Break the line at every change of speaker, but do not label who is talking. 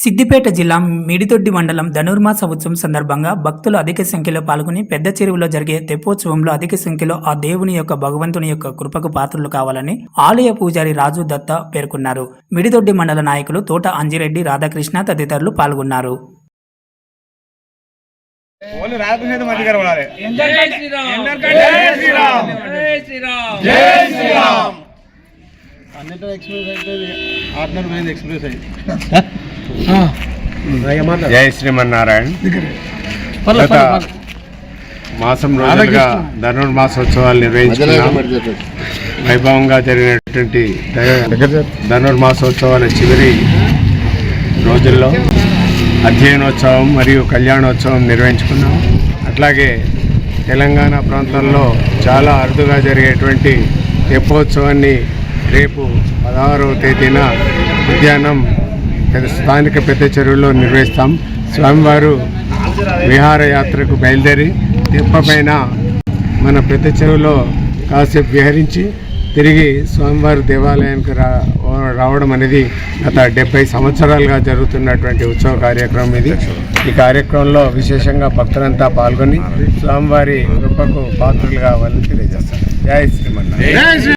సిద్దిపేట జిల్లా మిడిదొడ్డి మండలం ధనుర్మాస ఉత్సవం సందర్భంగా భక్తులు అధిక సంఖ్యలో పాల్గొని పెద్ద చెరువులో జరిగే తెప్పోత్సవంలో అధిక సంఖ్యలో ఆ దేవుని యొక్క భగవంతుని యొక్క కృపకు పాత్రలు కావాలని ఆలయ పూజారి రాజు దత్త పేర్కొన్నారు. మిడిదొడ్డి మండల నాయకులు తోట అంజిరెడ్డి, రాధాకృష్ణ తదితరులు పాల్గొన్నారు.
జై శ్రీమన్నారాయణ. గత మాసం రోజులుగా ధనుర్మాసోత్సవాలు నిర్వహించుకున్నాం. వైభవంగా జరిగినటువంటి ధనుర్మాసోత్సవాల చివరి రోజుల్లో అధ్యయనోత్సవం మరియు కళ్యాణోత్సవం నిర్వహించుకున్నాం. అట్లాగే తెలంగాణ ప్రాంతంలో చాలా అరుదుగా జరిగేటువంటి తెప్పోత్సవాన్ని రేపు 16వ తేదీన మధ్యాహ్నం స్థానిక పెద్ద చెరువులో నిర్వహిస్తాం. స్వామివారు విహారయాత్రకు బయలుదేరి తెప్పపైన మన పెద్ద చెరువులో కాసేపు విహరించి తిరిగి స్వామివారి దేవాలయానికి రావడం అనేది గత 70 సంవత్సరాలుగా జరుగుతున్నటువంటి ఉత్సవ కార్యక్రమం ఇది. ఈ కార్యక్రమంలో విశేషంగా భక్తులంతా పాల్గొని స్వామివారి కృపకు పాత్రలుగా వాళ్ళని తెలియజేస్తారు. జై శ్రీమన్నారాయణ.